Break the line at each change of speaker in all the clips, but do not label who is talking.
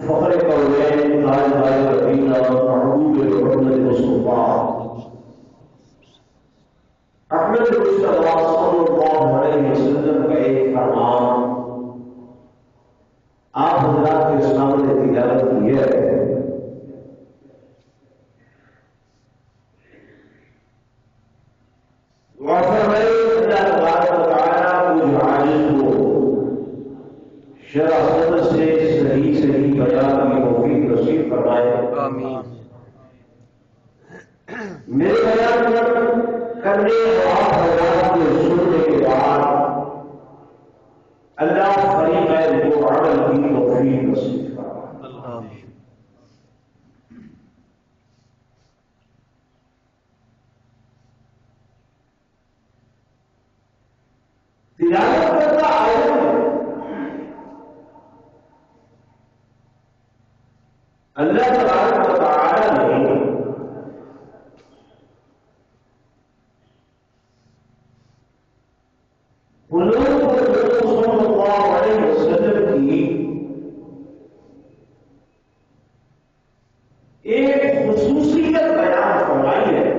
فخر قولین قائد بھائی ربینا محبوب محمد مصطفیٰ محمد مصطفیٰ صلی اللہ علیہ وسلم کا ایک فرمان آپ حضرات کے سامنے تلاوت کی ہے۔ اللہ تبارک و تعالیٰ کو جو عاجز کو شرح سند سے صحیح بیان کی توفیق نصیب فرمائے،
آمین۔
میرے بیان کرنے اور آپ حضرات کو سننے کے بعد اللہ فریق کو عمل کی توفیق نصیب فرمائے۔
آمین۔
تلاوت کرتا آیت اللہ تبارک و تعالی نے حضور صلی اللہ علیہ وسلم کی ایک خصوصیت بیان فرمائی ہے۔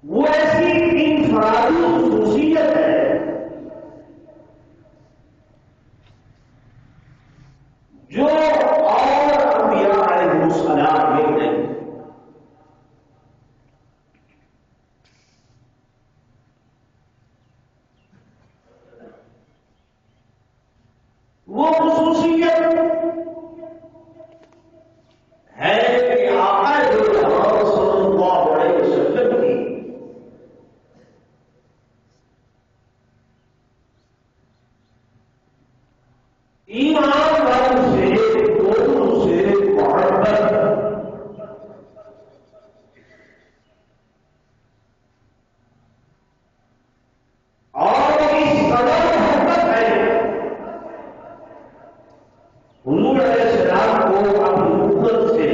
وہ ایسی انفرادی خصوصیت ہے جو اور انبیاء علیہ السلام میں نہیں۔ وہ خصوصیت ہے کہ آقا جہاں صلی اللہ علیہ وسلم کی ایمان والوں سے لوگوں سے محبت اور اس قدر محبت ہے حضور علیہ السلام کو اپنی امت سے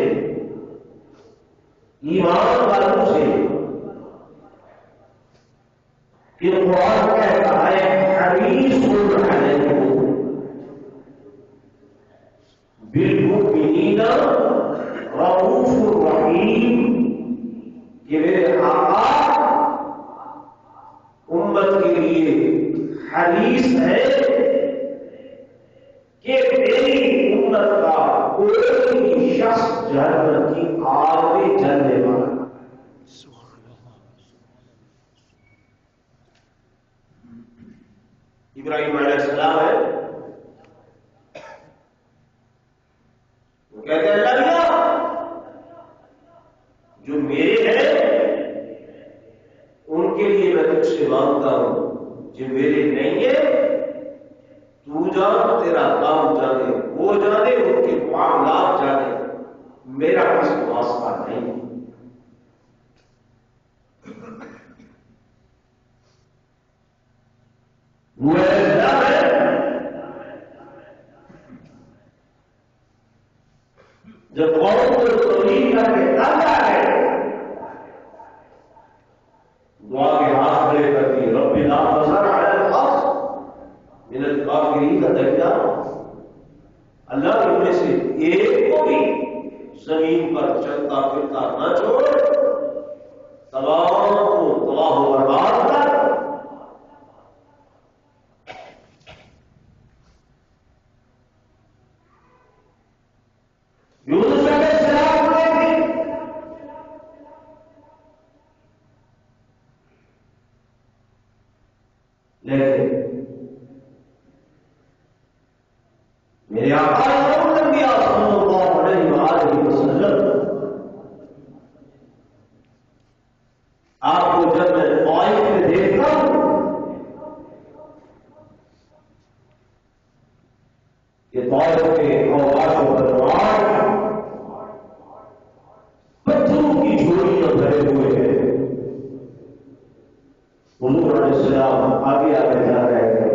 ایمان والوں سے کہ قرآن کہتا ہے حریص علیکم بالمؤمنین رؤوف رحیم، کہ میرے آقا امت کے لیے حریص ہے کہ میری امت کا کوئی بھی شخص جہنم کی آگ میں جلنے والا۔ ابراہیم علیہ السلام ہے، وہ کہتے ہیں اللہ جو میرے ہیں ان کے لیے میں تجھ سے مانگتا ہوں، جو میرے نہیں ہے تو جان، تیرا کام جانے، وہ جانے، ان کے معاملات جانے، میرا کس واسطہ نہیں۔ وہ ایسا ہے جب قوم کو توحید کر کے آتا ہے، دعا کے ہاتھ کھڑے کر دی، رب لا تذر علی الارض من الکافرین دیارا، اللہ ان میں سے ایک کو بھی زمین پر چلتا پھرتا نہ چھوڑ، تمام کو تباہ و برباد کر۔ یونس علیہ السلام نے لیکن میرے آقا انبیاء صلی اللہ علیہ وآلہ وسلم آپ کو جب میں طائف میں دیکھتا ہوں کہ طائف کے اوقات و بدماش پتھروں کی جھولیاں بھرے ہوئے ہیں، حضور علیہ السلام آگے آگے جا رہے تھے،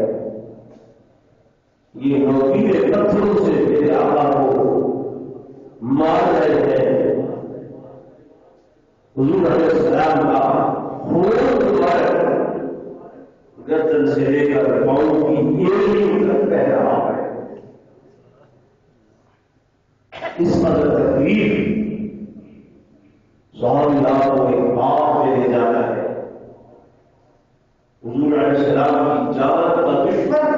یہ نوکیلے پتھروں سے میرے آقا کو مار رہے ہیں۔ حضور علیہ السلام کا خون مبارک گردن سے لے کر پاؤں کی ایڑیوں تک بہ رہا ہے۔ اس قدر تکلیف صحابہ کو ایک باپ میں لے جانا ہے، حضور علیہ السلام کی اجازت کا دشمن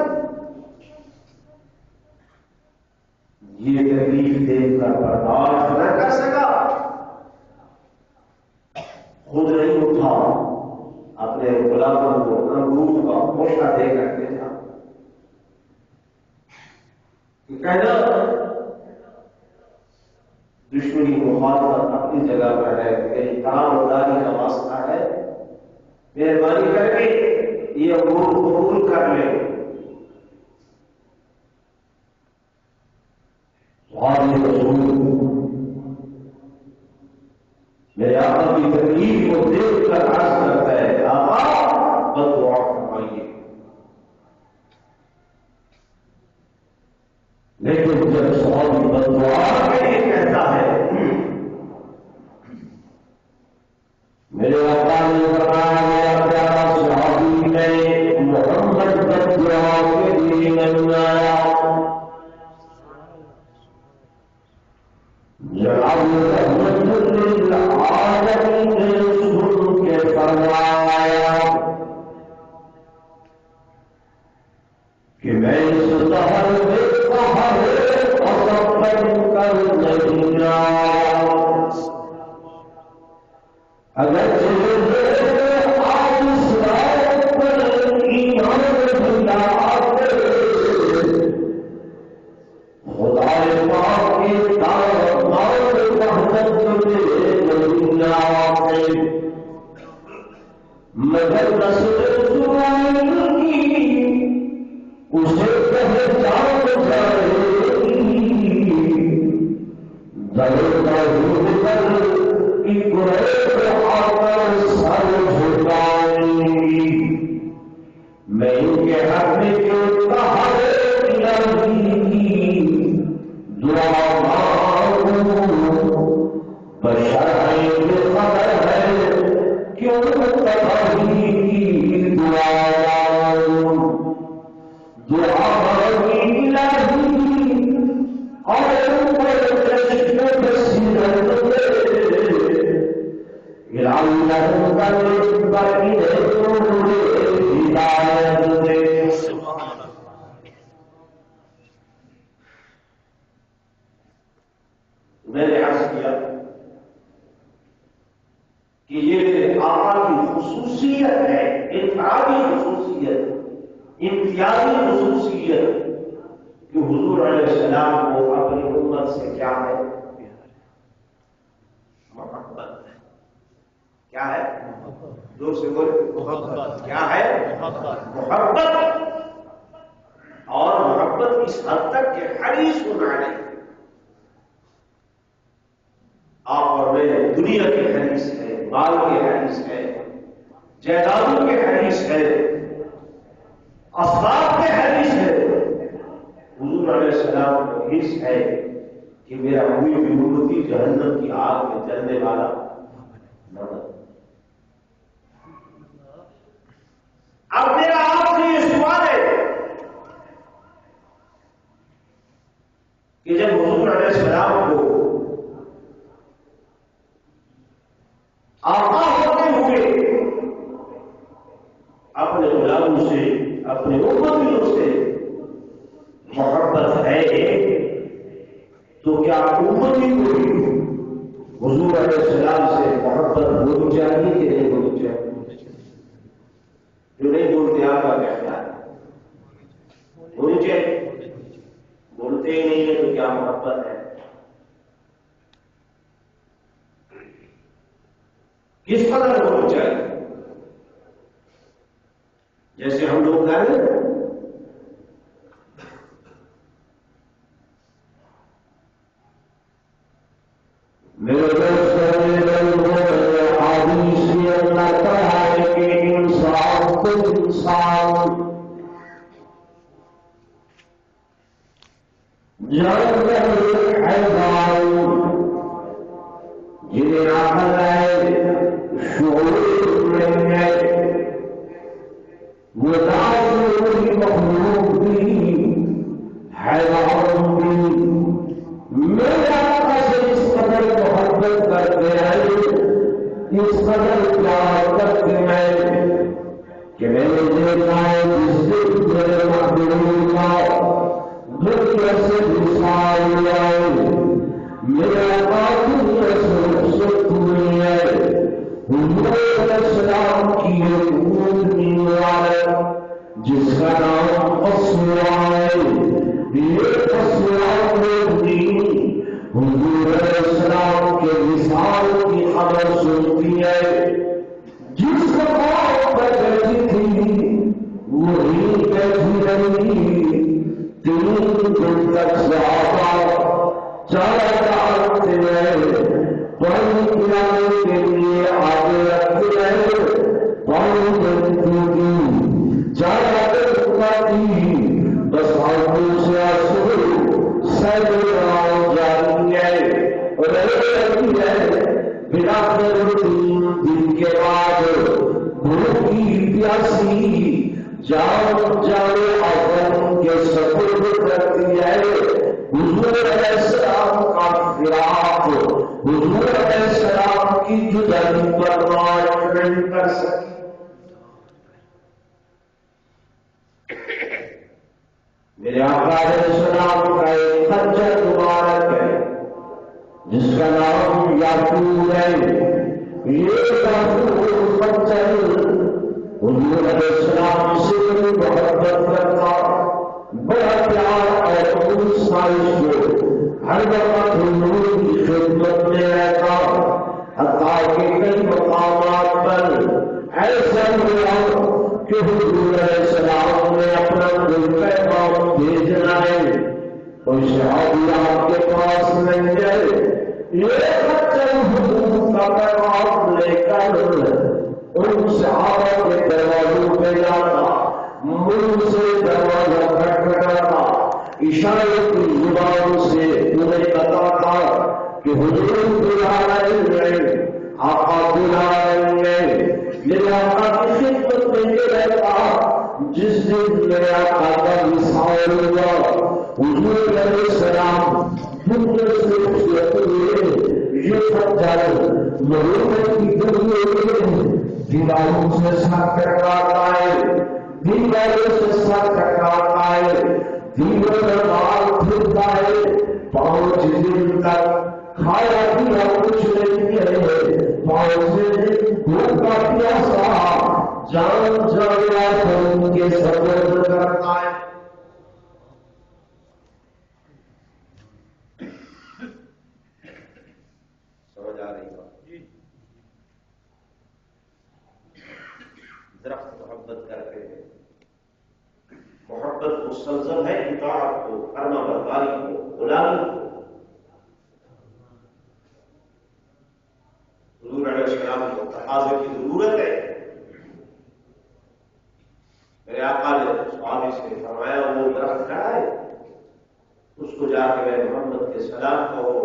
یہ تکلیف دیکھ کر برداشت نہ کر سکا، خود نہیں اٹھا، اپنے غلاموں کو انگور کا گوشہ دے کر کے تھا کہ کہنا دشمنی مخالفت اپنی جگہ پر ہے، میری تعاونی کا واسطہ ہے، مہربانی کر کے یہ انگور قبول کر لے۔ رسول میرے آقا کی تکلیف کو دیکھ کر عرض کرتا ہے، آقا بد دعا فرمائیے، لیکن جب صحابی بد دعا کے لیے کہتا ہے، میرے آقا نے فرمایا میرا پیارا صحابی میں محمد بد دعا کے لیے نہیں آیا، جناب رحمت للعالمین نے سن کے فرمایا کہ میں اس دہر میں قہر قسم کر نہیں آیا، اگر آج اس رات پر ایمان بلاتے خدا پاک کی مگر نسل کی اسے پہچان جائے کی قریب آ کر سر جھکائیں گی، میں ان کے حق میں جو کہا دعا مانگوں بشرائے خبر ہے کیوں تباہی کی دعا دعا مانگی الہی اور اوپر چشم بصیرت دے اللہ کا باقی ہے ہدایت دے۔ میں نے عرض کیا کہ یہ آقا کی خصوصیت ہے، انفرادی خصوصیت، امتیازی خصوصیت کہ حضور علیہ السلام کو اپنی امت سے کیا ہے؟ محبت ہے۔ کیا ہے؟ زور سے بولے، محبت کیا ہے؟ محبت، اور محبت اس حد تک کہ حریص ہونا نہیں، آپ اور میں دنیا کے حریص ہے، مال کے حریص ہے، جائیدادوں کے حریص ہے، اسباب کے حریص ہے، حضور علیہ السلام کو حرص ہے کہ میرا کوئی بھی امتی جہنم کی آگ میں جلنے والا نہ بنے۔ اب میرا آپ سے یہ سوال ہے کہ جب حضور علیہ السلام کو آقا ہوتے ہوئے اپنے غلاموں سے، اپنے امتیوں سے محبت ہے، تو کیا امتی کو بھی حضور علیہ السلام سے محبت ہونی چاہیے کہ نہیں ہونی چاہیے؟ جو نہیں بولتے آپ کا کیا خیال ہے؟ ہونی چاہیے؟ بولتے ہی نہیں ہے تو کیا محبت ہے؟ کس قدر ہونی چاہیے؟ جیسے ہم لوگ کہہ رہے ہیں میرے حدیث میں اللہ تعالیٰ ہے کہ انسان کو انسان حیوان جنہیں عقل ہے، شعور نہیں ہے، وہ کی مخلوق بھی حیوان بھی میرا
میرے محبوب کا دنیا سے مثال آئے میرا آقا سے کوئی ہے حضور علیہ السلام کی ایک نیوار جس کا نام اسرا ہے یہ اسرا ہوتی حضور علیہ السلام کے مثال کی خبر سنتی ہے جس کا بیٹھی تھی وہی بیٹھی رہی 3 دن تک صحابہ چارہ ڈالتے رہے پانی پلانے کے لیے آگے رکھتے رہے پانی بنتی کی چارہ ڈالتی بس آگے سے آسو سیدراؤ جاری ہے رہی ہے بنا کر 3 دن کے بعد بھوکی پیاسی جان جانے آدم کے سفر کرتی ہے حضور علیہ السلام کا فراق حضور علیہ السلام کی جدائی برداشت نہیں کر سکی میرے آقا علیہ السلام کا ایک خنجر مبارک ہے جس کا نام یعقوب ہے یہ یعقوب خنجر حضور علیہ السلام سے محبت کرتا بڑا پیار اور سائش کو ہر وقت حضور کی خدمت میں رہتا حتیٰ کہ کئی مقامات پر ایسا ہوا کہ حضور علیہ السلام نے اپنا کوئی پیغام بھیجنا ہے کوئی صحابی آپ کے پاس نہیں جائے یہ بچہ حضور کا پیغام لے کر ان صحابہ کے دروازوں پہ جاتا منہ سے دروازہ کھٹکھٹاتا اشارے کی زبان سے انہیں بتاتا کہ حضور بلا رہے ہیں آقا بلا رہے ہیں میرے آقا کی خدمت میں یہ رہتا جس دن میرے آقا کا وصال ہوا حضور علیہ السلام دنیا سے اٹھتے ہوئے یہ پتھر ضرورت کی دنیا دیواروں سے ساتھ ٹکراتا ہے دیواروں سے ساتھ ٹکراتا ہے دیوار پر بال پھرتا ہے 5 دن تک کھایا پیا کچھ نہیں ہے 5 دن بھوکا پیاسا جان جانا ان کے سفر کرتا ہے سمجھ آ رہی بات درخت محبت کرتے ہیں محبت مسلزم ہے اطاعت کو فرما برداری کو غلامی کو حضور علیہ السلام کو تقاضے کی ضرورت ہے میرے آقا نے صحابی سے فرمایا وہ درخت کھڑا ہے اس کو جا کے میرے محمد کے سلام کہو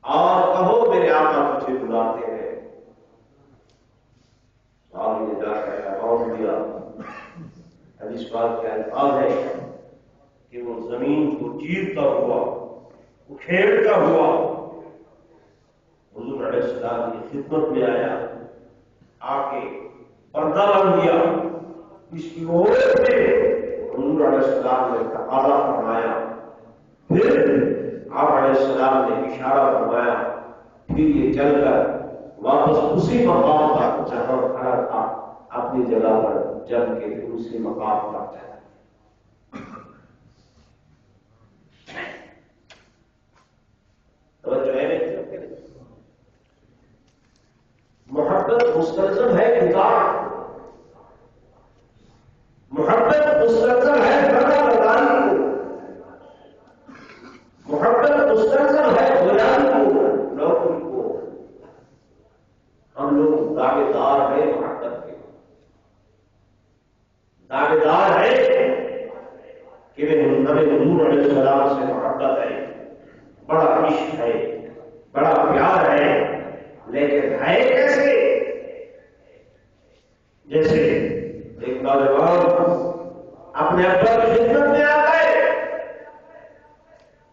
اور کہو میرے آقا تجھے بلاتے ہیں صحابی نے جا کر پیغام دیا حدیث پاک کے الفاظ ہے کہ وہ زمین کو چیرتا ہوا اکھیڑتا ہوا حضور علیہ السلام کی خدمت میں آیا آ کے پردہ بن دیا اس کی اور میں حضور علیہ السلام نے تقاضا فرمایا پھر آپ علیہ السلام نے اشارہ فرمایا پھر یہ چل کر واپس اسی مقام پر جہاں کھڑا تھا اپنی جگہ پر جم کے دوسرے مقام پر چلا محبت مستلزم ہے اطاعت محبت مستلزم ہے فرما برداری کو محبت مستلزم ہے غلامی کو نوکری کو ہم لوگ دعوے دار ہیں محبت کے دعوے دار ہے کہ ہمیں حضور علیہ السلام سے محبت ہے بڑا عشق ہے بڑا پیار ہے لیکن ہے کیسے جیسے ایک نوجوان اپنے ابا کی خدمت میں آ گئے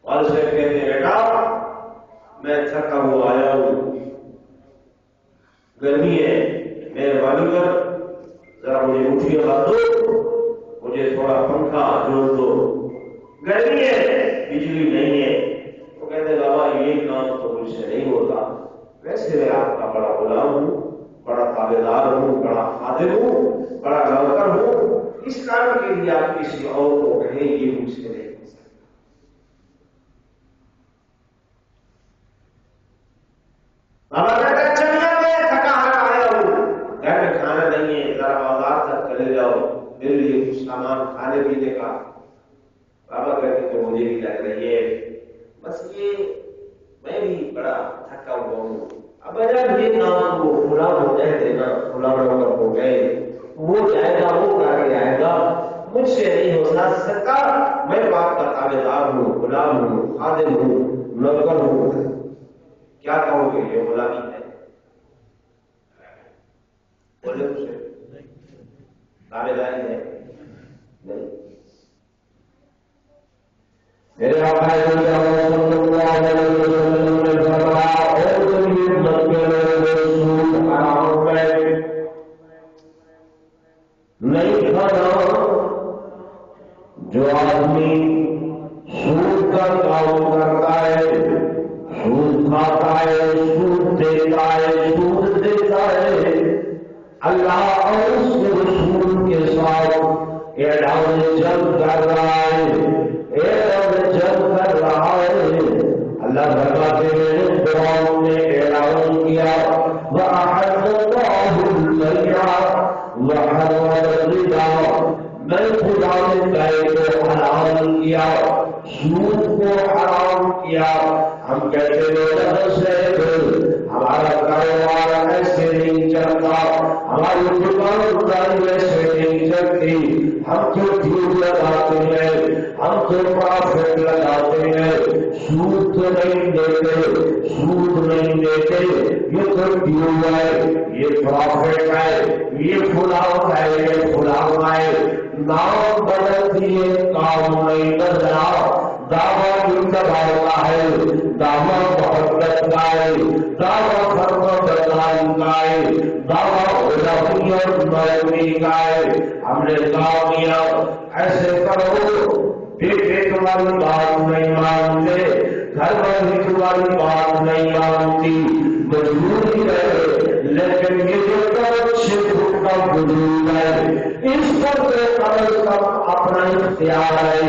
اور اسے کہتے ہیں بیٹا میں تھکا ہوا آیا ہوں گرمی ہے مہربانی کر ذرا مجھے اٹھیے بات دو
مجھے تھوڑا پنکھا جوڑ دو، گرمی ہے بجلی نہیں ہے. وہ کہتے بابا یہ کام تو مجھ سے نہیں ہوتا، ویسے میں آپ کا بڑا غلام ہوں، بڑا تابعدار ہوں، بڑا خادم ہوں، بڑا نوکر ہوں، اس کام کے لیے آپ کسی اور کو کہیں یہ مجھ سے نہیں ہو سکتا. بابا کہتے چلیے میں تھکا ہارا آیا ہوں، گھر میں کھانا نہیں ہے، ذرا بازار تک چلے جاؤ میرے لیے کچھ سامان کھانے پینے کا. بابا کہتے تو مجھے بھی لگ رہی ہے، بس یہ میں بھی بڑا تھکا ہوا ہوں. اب اگر یہ کام کو کھلا ہو جائے دینا، کھلا ہو گئے وہ جائے گا، وہ کر کے آئے گا، مجھ سے نہیں ہو سکتا. میں باپ کا تابعدار ہوں، غلام ہوں، خادم ہوں، نوکر ہوں. کیا کہو گے یہ غلامی ہے؟ بولے اسے تابعداری ہے نہیں. میرے آقا صلی اللہ علیہ وسلم نے فرمایا اور یہ سود حرام ہے، نہیں کھانا. جو آدمی سود کا کام کرتا ہے، سود کھاتا ہے، سود دیتا ہے، سود دیتا ہے، اللہ اور اس کے رسول کے ساتھ اعلان جنگ کر رہا ہے، اعلان جنگ کر رہا ہے. اللہ فرماتے ہیں قرآن نے اعلان کیا وَأَحَلَّ اللَّهُ الْبَيْعَ وَحَرَّمَ الرِّبَا. میں خدا نے بیع کو حلال کیا، سود کو حرام کیا. ہم کہتے ہیں ہمارا کاروبار ایسے نہیں چلتا، ہماری دکانداری ایسے نہیں چلتی، ہم تو جھوٹ لگاتے ہیں، ہم تو پرافٹ لگاتے ہیں، سود تو نہیں دیتے، سود نہیں دیتے. یہ تو ڈیو ہے، یہ پرافٹ ہے، یہ فلاں ہے، یہ فلاں ہے. نام بدل دیے کام نہیں بدلا. دعویٰ بھی دباؤ کا ہے، دعویٰ محبت کا ہے، دعویٰ فرما برداری کا ہے، دعویٰ غلامی اور مغربی کا ہے. ہم نے کہا کیا ایسے کرو، بیٹے تمہاری بات نہیں مانتے، گھر والی تمہاری بات نہیں مانتی، مجبوری ہے، لیکن یہ جو شرک کا وجود ہے اس پر تو کم از کم اپنا اختیار ہے.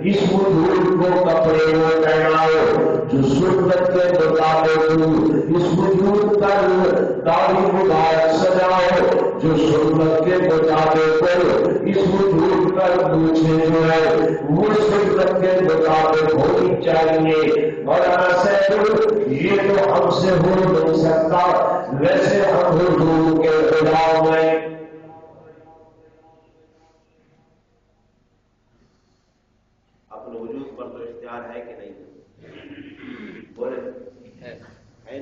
اس وجود کو کپڑے میں پہناؤ جو سنت کے مطابق، اس وجود پر داڑھی مبارک سجاؤ جو سنت کے مطابق، اس وجود پر پوچھے جو ہے وہ سنت کے مطابق ہونی چاہیے. مولانا صاحب یہ تو ہم سے ہو نہیں سکتا، ویسے ہم حضور کے غلام ہیں. اپنے وجود پر تو اختیار ہے کہ نہیں؟ بولے ہے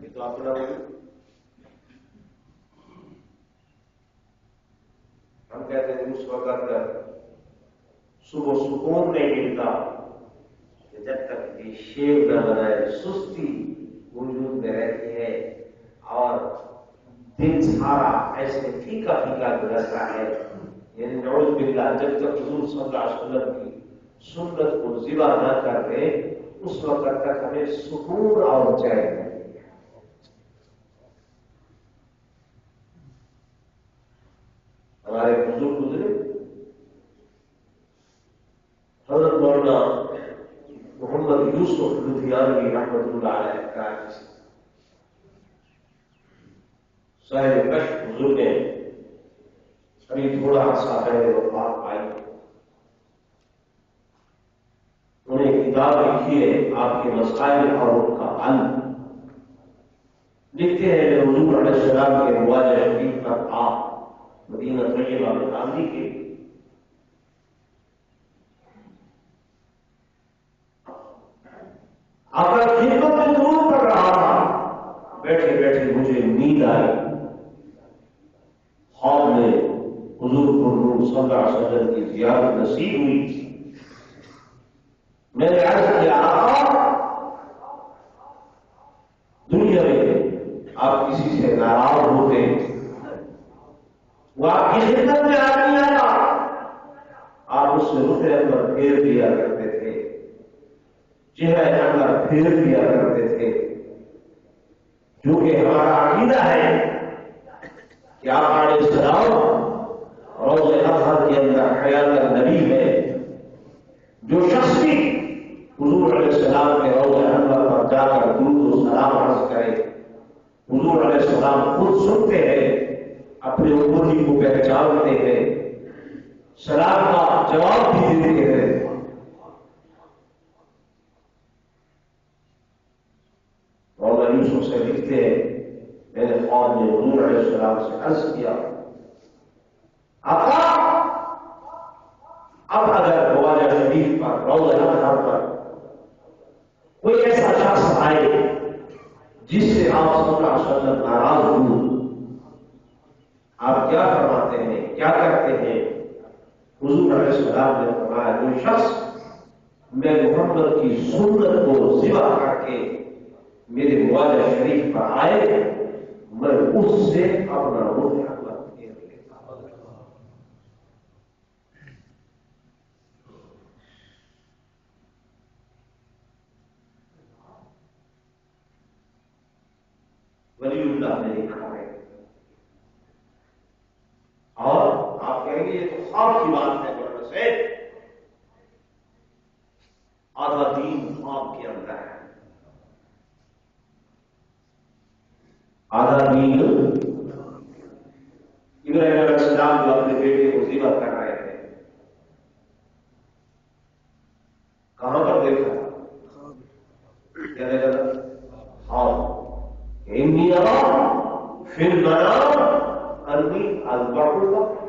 یہ تو اپنا وجود. ہم کہتے ہیں اس وقت صبح سکون نہیں ملتا کہ جب تک یہ شیو نہ بنائے، سستی وجود میں رہتی ہے اور دن سارا ایسے پھیکا پھیکا گزرتا ہے. یعنی نعوذ باللہ جب تک حضور صلی اللہ علیہ وسلم کی سنت کو ذبح نہ کر دے اس وقت تک ہمیں سکون اور چین ہے. ہمارے بزرگ گزرے حضرت مولانا محمد یوسف لدھیانوی رحمۃ اللہ علیہ کا صاحب کشف بزرگ نے ابھی تھوڑا عرصہ پہلے وفات پائی. انہیں کتاب لکھی ہے آپ کے مسائل اور ان کا حل. لکھتے ہیں حضور علیہ السلام کے رواج شریف پر آپ مدینہ طیبہ میں حاضری کے آپ کا خدمت میں ضرور پڑ رہا تھا. بیٹھے بیٹھے مجھے نیند آئی، خواب میں حضور پر صلی اللہ علیہ وسلم کی زیارت نصیب ہوئی تھی. میں نے عرض کیا دنیا میں آپ کسی سے ناراض ہوتے وہ آپ کی خدمت میں آدمی آتا پھیر دیا کرتے تھے، چہرہ انور پھیر دیا کرتے تھے، جو کہ ہمارا عقیدہ ہے کہ آپ علیہ السلام روضہ اطہر کے اندر حیات النبی ہے۔ جو شخص بھی حضور علیہ السلام کے روضہ انور پر جا کر درود و سلام عرض کرے، حضور علیہ السلام خود سنتے ہیں، اپنے امتی کو پہچانتے ہیں، سلام کا جواب بھی دیتے ہیں۔ مولا یوسف سے لکھتے ہیں، میں نے خواب میں حضور علیہ السلام سے عرض کیا، آقا اب اگر خواجہ شریف پر روضہ اطہر پر کوئی ایسا شخص آئے جس سے آپ صلی اللہ علیہ وسلم ناراض ہوں، آپ کیا فرماتے ہیں، کیا کرتے ہیں؟ حضور علیہ السلام نے فرمایا، جو شخص میں محمد کی سنت کو ذبح کر کے میرے خواجہ شریف پر آئے، میں اس سے اپنا روح پھیر لیتا ہوں۔ ولی اللہ نے لکھا ہے، اور آپ کہیں گے یہ تو خواب کی بات ہے، ورنہ سے آدھا دین خواب کے اندر ہے، آدھا دین ابراہیم علیہ السلام جو اپنے بیٹے کو ذبح کر رہے تھے، کہاں پر دیکھا؟ کیا دیکھا؟ خواب، انی ارا فی المنام انی اذبحک،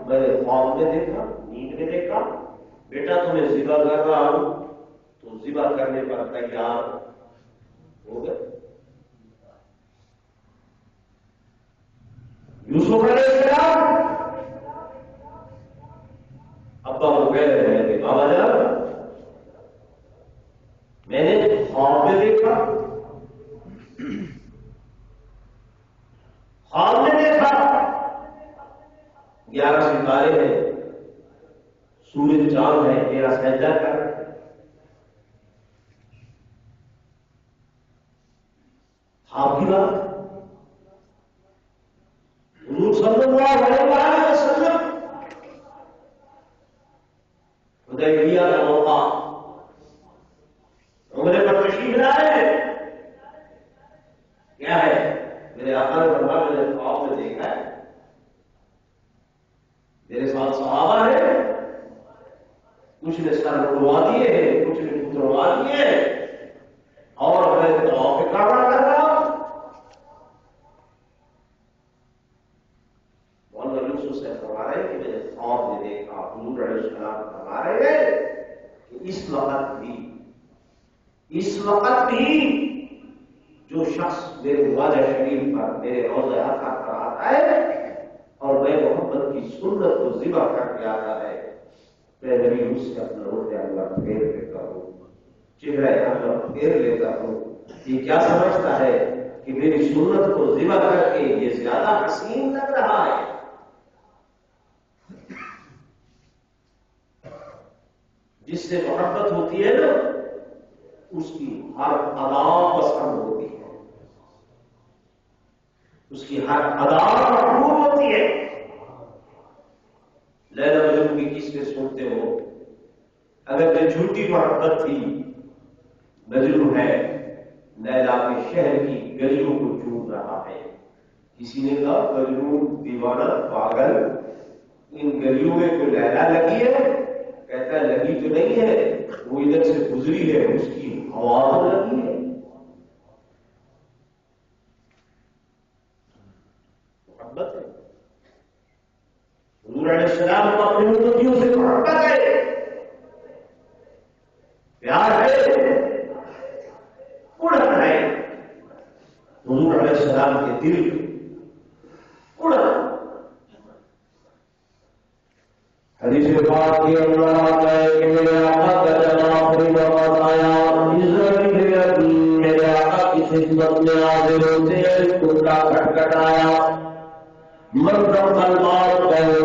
میں نے خواب میں دیکھا، نیند میں دیکھا، بیٹا تمہیں ذبح کر رہا ہوں، تو ذبح کرنے پر تیار ہو گئے۔ یوسف علیہ السلام ابا کو کہہ رہے ہیں کہ بابا جان میں نے خواب میں دیکھا، خواب میں دیکھا 11 ستارے ہیں، سورج چاند ہے، میرا سجدہ کر، خواب کی بات۔ حضور صلی اللہ علیہ وسلم حدیبیہ کا موقع، عمرے پر تشریف لائے، کیا ہے؟ میرے آقا نے فرمایا میں نے خواب میں دیکھا ہے، میرے ساتھ صحابہ ہیں، کچھ نے سر اڑوا دیے ہیں، کچھ نے اتروا دیے، اور میں طواف کعبہ کر رہا ہوں۔ سے فرما رہے کہ میں نے خواب میں دیکھا، حضور علیہ السلام فرما رہے ہیں کہ اس وقت بھی جو شخص میرے خواجہ شریف پر میرے روضہ اطہر پر آتا ہے اور میں محمد کی سنت کو ذبح کر کے آتا ہے، میں نبی اس سے اپنا روح اللہ پھیر لیتا ہوں، چہرہ اللہ پھیر لیتا ہوں۔ یہ کیا سمجھتا ہے کہ میری سنت کو ذبح کر کے یہ زیادہ حسین لگ رہا ہے؟ جس سے محبت ہوتی ہے نا، اس کی ہر ادا پسند ہوتی ہے، اس کی ہر ادا مقبول ہوتی ہے۔ لیلا مجنون کی قصے سنتے ہو، اگر میں جھوٹی محبت تھی، مجنون ہے، لیلا کے شہر کی گلیوں کو چوم رہا ہے۔ کسی نے کہا مجنون دیوانہ پاگل، ان گلیوں میں کوئی لیلا لگی ہے؟ کہتا ہے لگی تو نہیں ہے، وہ ادھر سے گزری ہے، اس کی ہوا تو لگی ہے۔ محبت ہے، حضور علیہ السلام کو اپنی امتیوں سے محبت ہے، پیار ہے، اڑن ہے، حضور علیہ السلام کے دل اڑن۔ حدیث پاک کے اندر آتا ہے کہ میرے آقا کا جب آخری وقت آیا، میرے آقا کی خدمت میں حاضر ہوتے ہیں، ٹکڑا کھٹکھٹایا، مردم تلوار پہنو